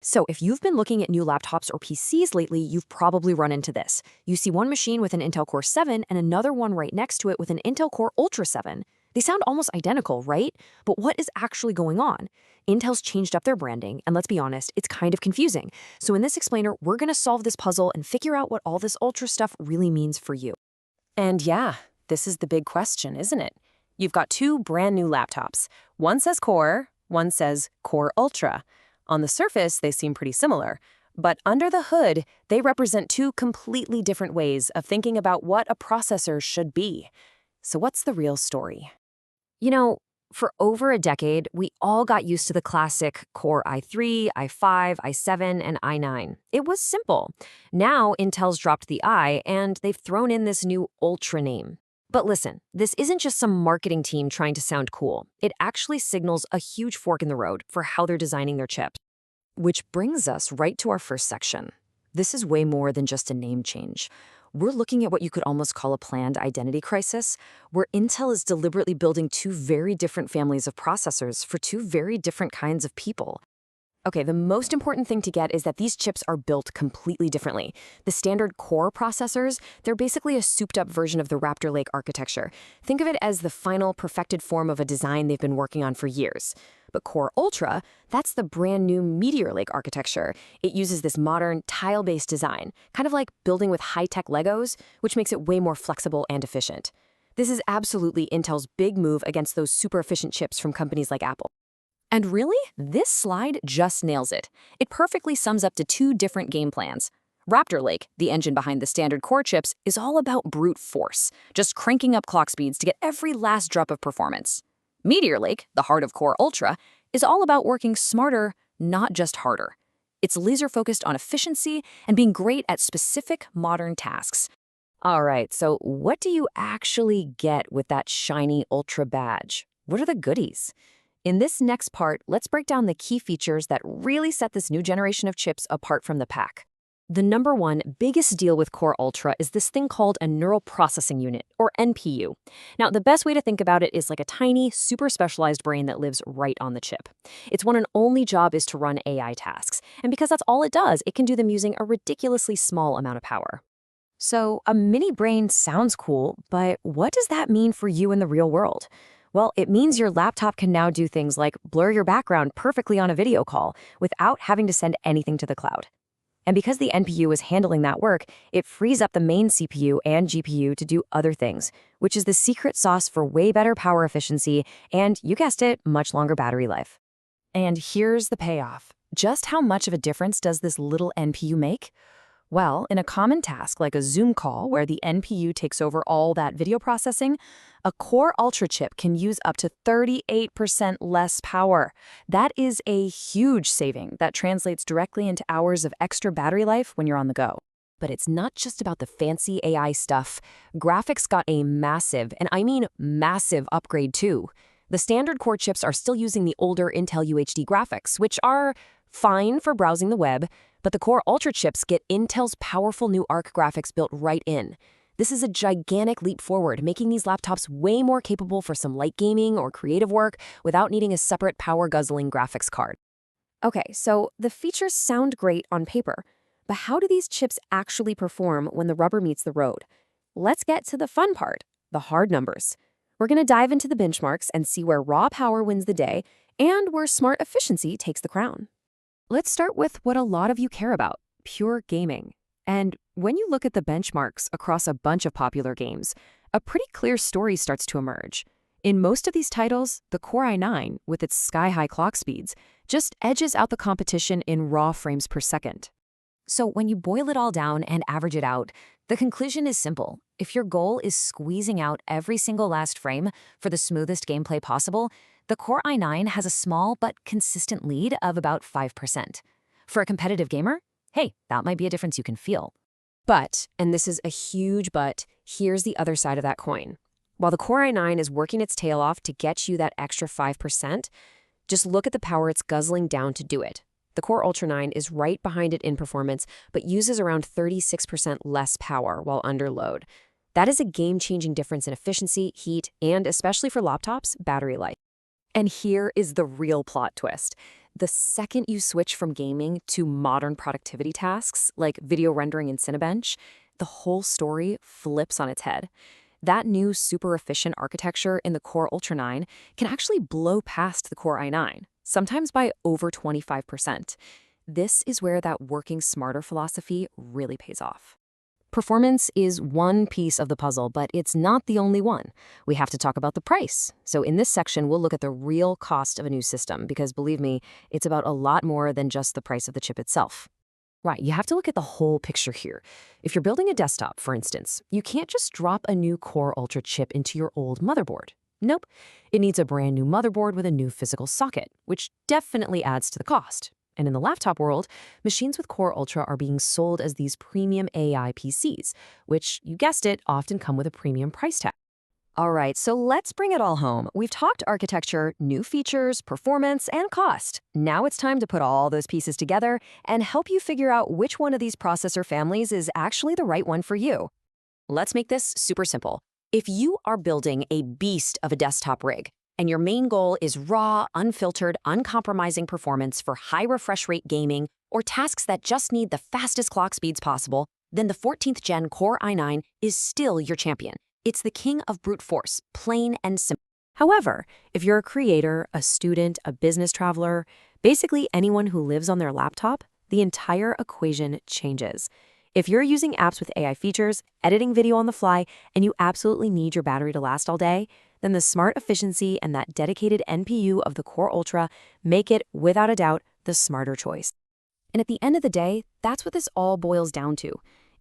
So if you've been looking at new laptops or PCs lately, you've probably run into this. You see one machine with an Intel Core 7 and another one right next to it with an Intel Core Ultra 7. They sound almost identical, right? But what is actually going on? Intel's changed up their branding, and let's be honest, it's kind of confusing. So in this explainer, we're going to solve this puzzle and figure out what all this Ultra stuff really means for you. And yeah, this is the big question, isn't it? You've got two brand new laptops. One says Core, one says Core Ultra. On the surface, they seem pretty similar. But under the hood, they represent two completely different ways of thinking about what a processor should be. So what's the real story? You know, for over a decade, we all got used to the classic Core i3, i5, i7, and i9. It was simple. Now, Intel's dropped the I, and they've thrown in this new Ultra name. But listen, this isn't just some marketing team trying to sound cool. It actually signals a huge fork in the road for how they're designing their chips. Which brings us right to our first section. This is way more than just a name change. We're looking at what you could almost call a planned identity crisis, where Intel is deliberately building two very different families of processors for two very different kinds of people. Okay, the most important thing to get is that these chips are built completely differently. The standard Core processors, they're basically a souped-up version of the Raptor Lake architecture. Think of it as the final perfected form of a design they've been working on for years. But Core Ultra, that's the brand new Meteor Lake architecture. It uses this modern, tile-based design, kind of like building with high-tech Legos, which makes it way more flexible and efficient. This is absolutely Intel's big move against those super efficient chips from companies like Apple. And really, this slide just nails it. It perfectly sums up to two different game plans. Raptor Lake, the engine behind the standard Core chips, is all about brute force, just cranking up clock speeds to get every last drop of performance. Meteor Lake, the heart of Core Ultra, is all about working smarter, not just harder. It's laser-focused on efficiency and being great at specific modern tasks. All right, so what do you actually get with that shiny Ultra badge? What are the goodies? In this next part, let's break down the key features that really set this new generation of chips apart from the pack. The number one biggest deal with Core Ultra is this thing called a neural processing unit, or NPU. Now, the best way to think about it is like a tiny, super specialized brain that lives right on the chip. Its one and only job is to run AI tasks, and because that's all it does, it can do them using a ridiculously small amount of power. So, a mini brain sounds cool, but what does that mean for you in the real world? Well, it means your laptop can now do things like blur your background perfectly on a video call without having to send anything to the cloud. And because the NPU is handling that work, it frees up the main CPU and GPU to do other things, which is the secret sauce for way better power efficiency and, you guessed it, much longer battery life. And here's the payoff. Just how much of a difference does this little NPU make? Well, in a common task like a Zoom call where the NPU takes over all that video processing, a Core Ultra chip can use up to 38% less power. That is a huge saving that translates directly into hours of extra battery life when you're on the go. But it's not just about the fancy AI stuff. Graphics got a massive, and I mean massive, upgrade too. The standard Core chips are still using the older Intel UHD graphics, which are fine for browsing the web, but the Core Ultra chips get Intel's powerful new Arc graphics built right in. This is a gigantic leap forward, making these laptops way more capable for some light gaming or creative work without needing a separate power-guzzling graphics card. Okay, so the features sound great on paper, but how do these chips actually perform when the rubber meets the road? Let's get to the fun part, the hard numbers. We're going to dive into the benchmarks and see where raw power wins the day and where smart efficiency takes the crown. Let's start with what a lot of you care about, pure gaming. And when you look at the benchmarks across a bunch of popular games, a pretty clear story starts to emerge. In most of these titles, the Core i9, with its sky-high clock speeds, just edges out the competition in raw frames per second. So when you boil it all down and average it out, the conclusion is simple. If your goal is squeezing out every single last frame for the smoothest gameplay possible, the Core i9 has a small but consistent lead of about 5%. For a competitive gamer, hey, that might be a difference you can feel. But, and this is a huge but, here's the other side of that coin. While the Core i9 is working its tail off to get you that extra 5%, just look at the power it's guzzling down to do it. The Core Ultra 9 is right behind it in performance, but uses around 36% less power while under load. That is a game-changing difference in efficiency, heat, and especially for laptops, battery life. And here is the real plot twist. The second you switch from gaming to modern productivity tasks like video rendering in Cinebench, the whole story flips on its head. That new super efficient architecture in the Core Ultra 9 can actually blow past the Core i9, sometimes by over 25%. This is where that working smarter philosophy really pays off. Performance is one piece of the puzzle, but it's not the only one. We have to talk about the price. So in this section, we'll look at the real cost of a new system, because believe me, it's about a lot more than just the price of the chip itself. Right, you have to look at the whole picture here. If you're building a desktop, for instance, you can't just drop a new Core Ultra chip into your old motherboard. Nope, it needs a brand new motherboard with a new physical socket, which definitely adds to the cost. And in the laptop world, machines with Core Ultra are being sold as these premium AI PCs, which, you guessed it, often come with a premium price tag. All right, so let's bring it all home. We've talked architecture, new features, performance, and cost. Now it's time to put all those pieces together and help you figure out which one of these processor families is actually the right one for you. Let's make this super simple. If you are building a beast of a desktop rig, and your main goal is raw, unfiltered, uncompromising performance for high refresh rate gaming or tasks that just need the fastest clock speeds possible, then the 14th Gen Core i9 is still your champion. It's the king of brute force, plain and simple. However, if you're a creator, a student, a business traveler, basically anyone who lives on their laptop, the entire equation changes. If you're using apps with AI features, editing video on the fly, and you absolutely need your battery to last all day, then the smart efficiency and that dedicated NPU of the Core Ultra make it, without a doubt, the smarter choice. And at the end of the day, that's what this all boils down to.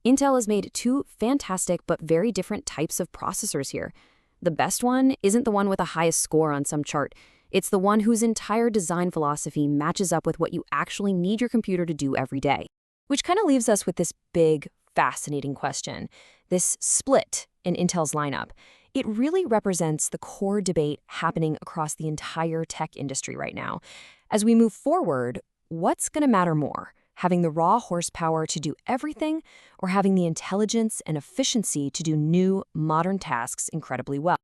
Intel has made two fantastic but very different types of processors here. The best one isn't the one with the highest score on some chart. It's the one whose entire design philosophy matches up with what you actually need your computer to do every day. Which kind of leaves us with this big, fascinating question. This split in Intel's lineup. It really represents the core debate happening across the entire tech industry right now. As we move forward, what's going to matter more? Having the raw horsepower to do everything, or having the intelligence and efficiency to do new, modern tasks incredibly well?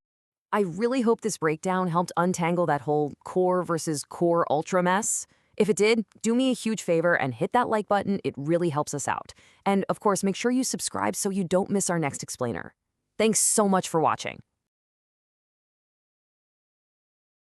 I really hope this breakdown helped untangle that whole Core versus Core Ultra mess. If it did, do me a huge favor and hit that like button. It really helps us out. And of course, make sure you subscribe so you don't miss our next explainer. Thanks so much for watching.